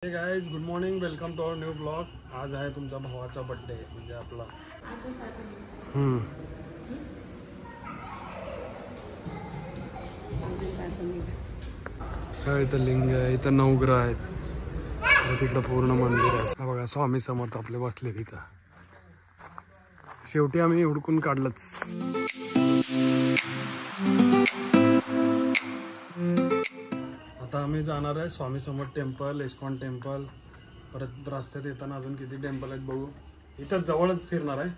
हे guys, good morning, welcome to our new blog. आज आहे तुमचा भावाचा बर्थडे, म्हणजे आपला. इथं लिंग आहे, इथं नवग्रह आहेत, तिकडं पूर्ण मंदिर आहे. बघा स्वामी समर्थ आपले बसले तिथं. शेवटी आम्ही हुडकून काढलंच. आता आम्ही जाणार आहे Swami Samarth temple, ISKCON temple. परत रस्त्यात येताना अजून किती टेम्पल आहेत बघू. इथं जवळच फिरणार आहे,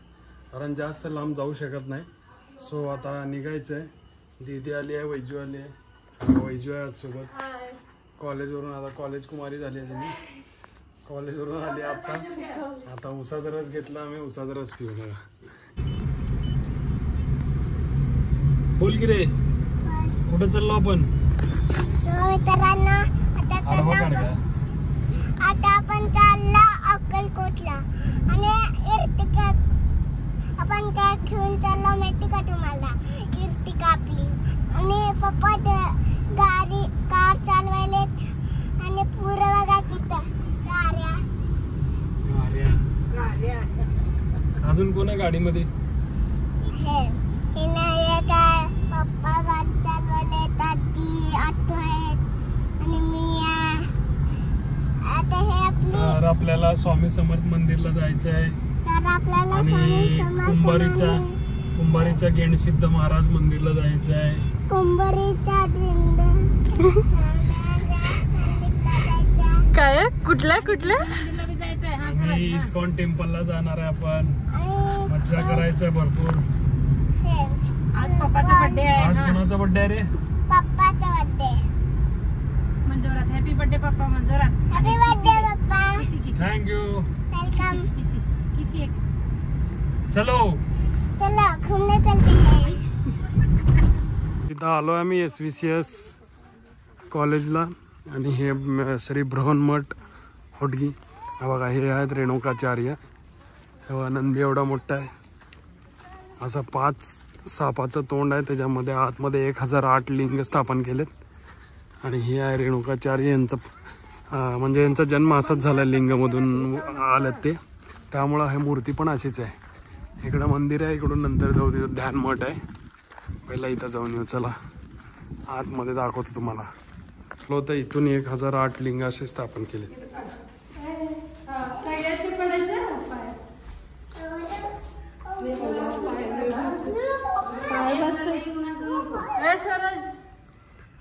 कारण जास्त लांब जाऊ शकत नाही. सो आता निघायचं आहे. दीदी आली आहे, वैजू आली आहे. वैजू आहे सोबत कॉलेजवरून. आता कॉलेज कुमारी झाली आहे तिने. कॉलेजवरून आली आता उसाचा रस घेतला आम्ही. उसाचा रस पिऊ बघा. बोल की रे, कुठं चाललो आपण? आता आपण चालला अक्कलकोटला आणि इर्तिका. आपण काय घेऊन चाललो माहिती का तुम्हाला? इर्तिका आपली. आणि पप्पा कार चालवायले आणि पुरं बघा तिथं गाड्या. अजून कोण आहे गाडीमध्ये? हे नाही काय, पप्पा गाडी चालवायले, दादी ऑटो आहेत आणि मी. आता हे आपली. तर आपल्याला स्वामी समर्थ मंदिरला जायचं आहे. तर आपल्याला आणि कुंभारीच्या गेणसिद्ध महाराज मंदिरला जायचं आहे. कुंभारीच्या काय कुठल्या आणि इस्कॉन टेम्पलला जाणार आहे आपण. मज्जा करायचं आहे भरपूर. आज पप्पाचा बर्थडे आहे. आज कोणाचा बर्थडे आहे रे? पप्पाचा बर्थडे. मंजुरात. हॅपी बर्थडे पप्पा. मंजुरात हॅपी बर्थडे पप्पा. थँक्यू. वेलकम. किसी एक चलो घूमने चलते हैं. इथं आलो आम्ही SVCS कॉलेजला. आणि हे श्री बृहन्मठ होडगी. हा बघा, हे आहेत रेणुकाचार्य. हे बघा, नंदी एवढा मोठा आहे. असा 5 सापाचं तोंड आहे. त्याच्यामध्ये आतमध्ये 1008 लिंग स्थापन केलेत. आणि हे आहे रेणुकाचार्य यांचं. म्हणजे यांचा जन्म असाच झाला, लिंगमधून आलेत ते. त्यामुळं हे मूर्ती पण अशीच आहे. इकडं मंदिर आहे, इकडून नंतर जाऊ. तिथं ध्यान मठ आहे. पहिला इथं जाऊन येऊ. चला आतमध्ये दाखवतो तुम्हाला. तर इथून 1008 लिंग असे स्थापन केले.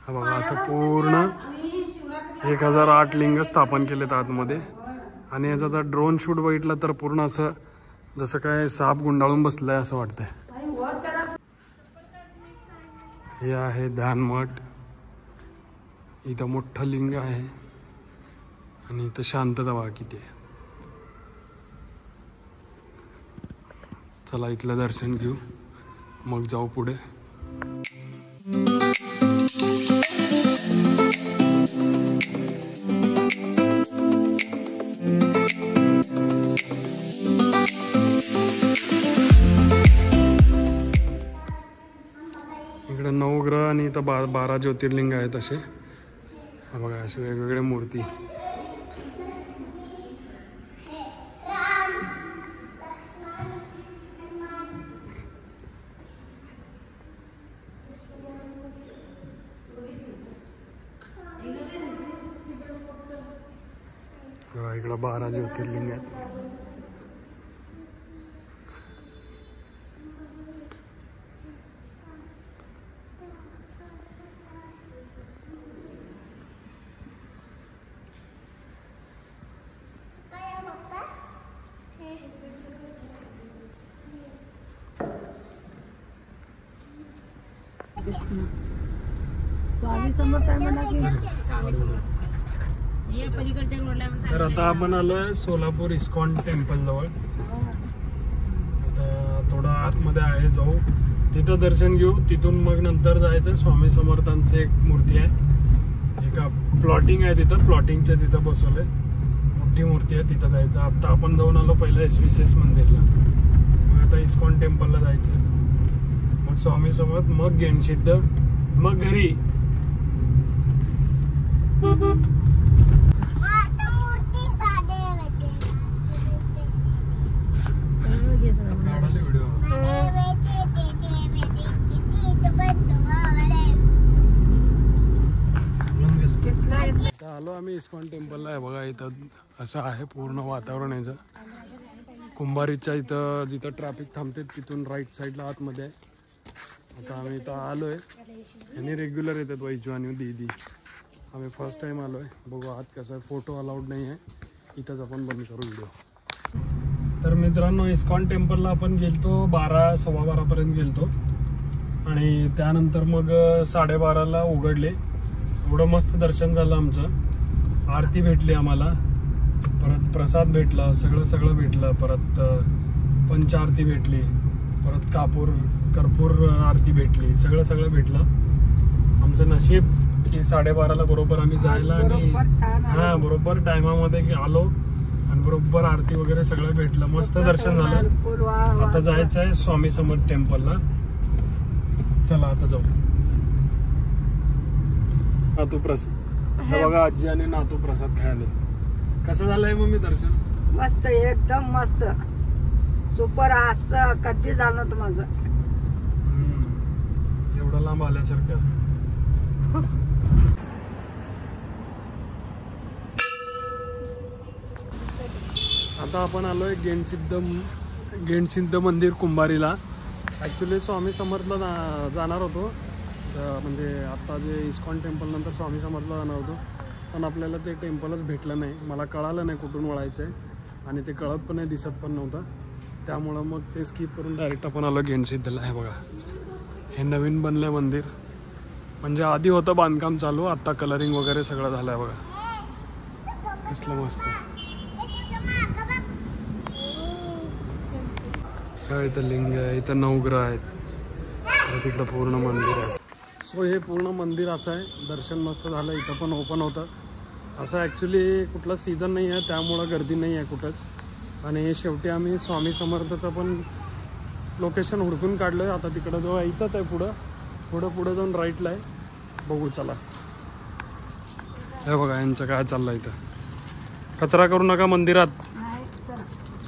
हा बघा, असं पूर्ण 1008 लिंग स्थापन केलेत आतमध्ये. आणि याचा जर ड्रोन शूट बघितला तर पूर्ण असं जसं काय साप गुंडाळून बसलाय असं वाटतंय. हे आहे ध्यानमठ. इथं मोठं लिंग आहे आणि इथं शांतता बघा किती आहे. चला इथलं दर्शन घेऊ, मग जाऊ पुढे. इकडे नवग्रह आणि इथं 12 ज्योतिर्लिंग आहेत असे. हा बघा, असे वेगवेगळ्या मूर्ती. इकडं 12 ज्योतिर्लिंग आहेत. स्वामी समर्थ आहे म्हणा की स्वामी समर्थ. हे पलीकडच्या रोडला. तर आता आपण आलोय सोलापूर इस्कॉन टेम्पल जवळ. आता थोडं आतमध्ये आहे, जाऊ तिथं दर्शन घेऊ. तिथून मग नंतर जायचं. स्वामी समर्थांची एक मूर्ती आहे, एका प्लॉटिंग आहे तिथं. प्लॉटिंगच्या तिथं बसवलंय, मोठी मूर्ती आहे. तिथं जायचं. आता आपण जाऊन आलो पहिलं SVCS मंदिरला. मग आता इस्कॉन टेम्पलला जायचं, मग स्वामी समर्थ, मग गेणसिद्ध, मग घरी. आम्ही इस्कॉन टेम्पलला आहे बघा. इथं असं आहे पूर्ण वातावरण याचं. कुंभारीच्या इथं जिथं ट्रॅफिक थांबते तिथून राईट साईडला आतमध्ये आहे. आता आम्ही इथं आलो आहे. यांनी रेग्युलर येतात वैजू आणि दीदी. आम्ही फर्स्ट टाईम आलो आहे. बघू आत कसं आहे. फोटो अलाउड नाही आहे. इथंच आपण बंद करू व्हिडिओ. तर मित्रांनो इस्कॉन टेम्पलला आपण गेलतो 12 सव्वा 12पर्यंत गेलतो आणि त्यानंतर मग 12:30ला उघडले. एवढं मस्त दर्शन झालं आमचं. आरती भेटली आम्हाला, परत प्रसाद भेटला, सगळं भेटलं. परत पंचारती भेटली, परत कर्पूर आरती भेटली, सगळं भेटलं. आमचं नशीब की 12:30ला बरोबर आम्ही जायला आणि हां बरोबर टायमामध्ये आलो आणि बरोबर आरती वगैरे सगळं भेटलं. मस्त दर्शन झालं. आता जायचं आहे स्वामी समर्थ टेम्पलला. चला आता जाऊ. नातू प्रसाद हे बघा, आजी आणि नातू प्रसाद खायला. कसं झालंय मम्मी दर्शन? मस्त, एकदम मस्त, सुपर. असं कधी झालं नव्हतं माझं. एवढं लांब आल्यासारखं. आता आपण आलोय गेंडसिद्ध मंदिर कुंभारीला. ॲक्च्युली स्वामी समर्थला जाणार होतो, म्हणजे आता जे इस्कॉन टेम्पल नंतर स्वामी समर्थला जाणार होतो, पण आपल्याला ते टेम्पलच भेटलं नाही. मला कळालं नाही कुठून वळायचं आहे आणि ते कळत पण नाही, दिसत पण नव्हतं. त्यामुळं मग ते स्किप करून डायरेक्ट आपण आलो गेंडसिद्धला. हे बघा, हे नवीन बनलं आहे मंदिर. म्हणजे आधी होतं बांधकाम चालू, आत्ता कलरिंग वगैरे सगळं झालं आहे बघा. कसलं मस्त. इथं लिंग आहे, इथं नवग्रह आहेत, तिकडं पूर्ण मंदिर आहे. सो हे पूर्ण मंदिर असं आहे. दर्शन मस्त झालं. इथं पण ओपन होतं. असं ॲक्च्युली कुठला सीझन नाही आहे, त्यामुळं गर्दी नाही आहे कुठंच. आणि शेवटी आम्ही स्वामी समर्थचं पण लोकेशन हुडकून काढलं आहे. आता तिकडं जो आहे इथंच आहे, पुढं जाऊन राईटला आहे. बघू चला. हे बघा यांचं काय चाललं इथं. कचरा करू नका मंदिरात,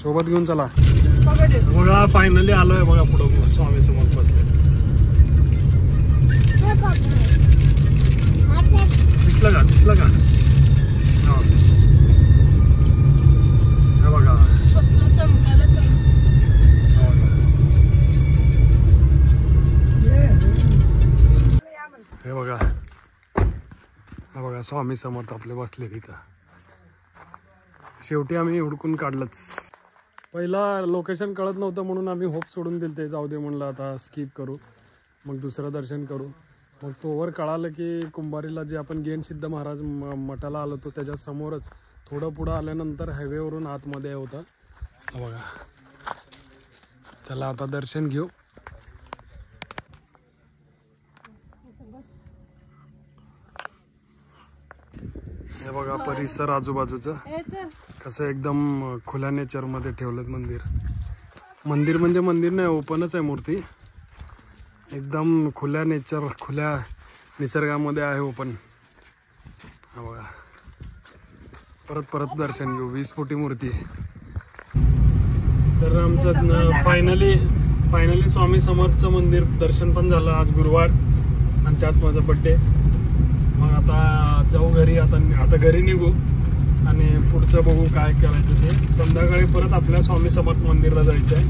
सोबत घेऊन चला. बघा फायनली आलो आहे बघा पुढं स्वामी समर्थ बसले. दिसलं का? हे बघा, हे बघा स्वामी समर्थ आपले बसले तिथं. शेवटी आम्ही हुडकून काढलंच. पहिला लोकेशन कळत नव्हतं म्हणून आम्ही होप सोडून दिले. ते जाऊ दे म्हणलं, आता स्किप करू, मग दुसरं दर्शन करू. मग तोवर कळालं की कुंभारीला जे आपण गेंडसिद्ध महाराज मठाला आलो होतो त्याच्या समोरच थोडं पुढं आल्यानंतर हायवेवरून आतमध्ये होतं. बघा, चला आता दर्शन घेऊ. हे बघा परिसर आजूबाजूचं कसं एकदम खुल्या नेचरमध्ये ठेवलं मंदिर. मंदिर म्हणजे मंदिर नाही, ओपनच आहे मूर्ती. एकदम खुल्या नेचर, खुल्या निसर्गामध्ये आहे ओपन. हा बघा, परत दर्शन घेऊ. 20 फुटी मूर्ती आहे. तर आमचं फायनली स्वामी समर्थचं मंदिर दर्शन पण झालं. आज गुरुवार आणि त्यात माझा बड्डे. मग आता जाऊ घरी. आता घरी निघू आणि पुढचं बघू काय करायचं ते. संध्याकाळी परत आपल्या स्वामी समर्थ मंदिरला जायचं आहे.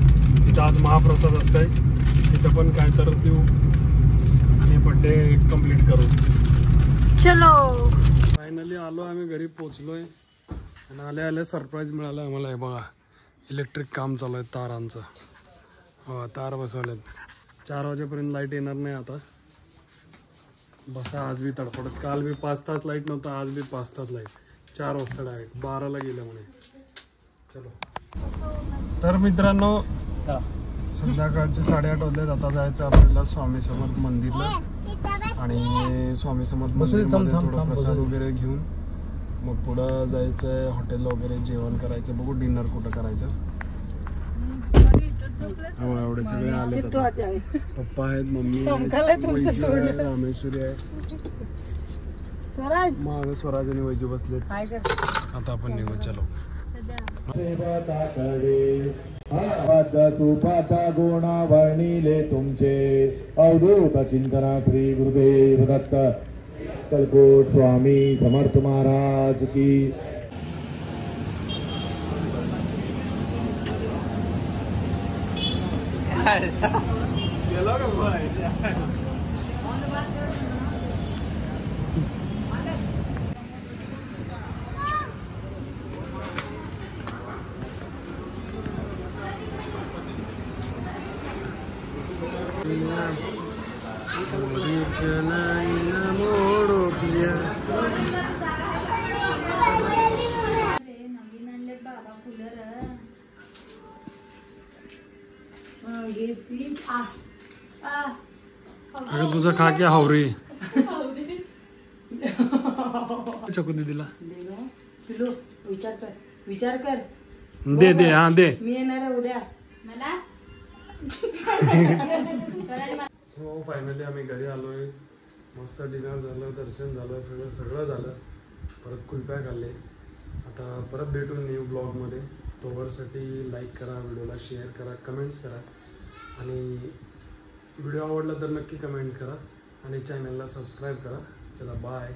तिथं आज महाप्रसाद असत आहे, तिथं पण काय तर देऊ आणि बड्डे कंप्लीट करू. चलो फायनली आलो आम्ही, घरी पोचलोय. आणि आले सरप्राईज मिळालं आम्हाला. हे बघा, इलेक्ट्रिक काम चालू आहे तारांचं. हो, तार बसवलेत. 4 वाजेपर्यंत लाईट येणार नाही आता. बसा, आज बी तडफडत. काल बी 5 तास लाईट नव्हता, आज बी 5 तास लाईट. 4 वाजता डायरेक्ट 12ला गेलं म्हणे. चलो तर मित्रांनो, संध्याकाळचे 8:30 वाजलेत. आता जायचं आपल्याला स्वामी समर्थ मंदिरला. आणि स्वामी समर्थ मंदिरमध्ये थोडं प्रसाद वगैरे घेऊन मग पुढं जायचं आहे. हॉटेल वगैरे जेवण करायचं. बघू डिनर कुठं करायचं. एवढे सगळे आले. पप्पा आहेत, मम्मी वैजू आहे, रामेश्वरी आहे, माग स्वराज आणि वैजू बसलेत. आता आपण निघू. चलो तुपाता गुणा वर्णिले तुमचे अवधूत चिंतना श्री गुरुदेव दत्त. अक्कलकोट स्वामी समर्थ महाराज की। नवीन आणलेत बाबा कूलर घे प्लीज अगं तुझा खा क्या हावरी चकू दीदीला पिलू विचार कर दे दे हा दे. मी येणार आहे उद्या मला सो फायनली आम्ही घरी आलोय. मस्त डिनर झालं, दर्शन झालं, सगळं झालं. परत कुल्फ्या खाल्ले. आता परत भेटून न्यू ब्लॉगमध्ये. तोवरसाठी लाईक करा, व्हिडिओला शेअर करा, कमेंट्स करा आणि व्हिडिओ आवडला तर नक्की कमेंट करा आणि चॅनलला सबस्क्राईब करा. चला बाय.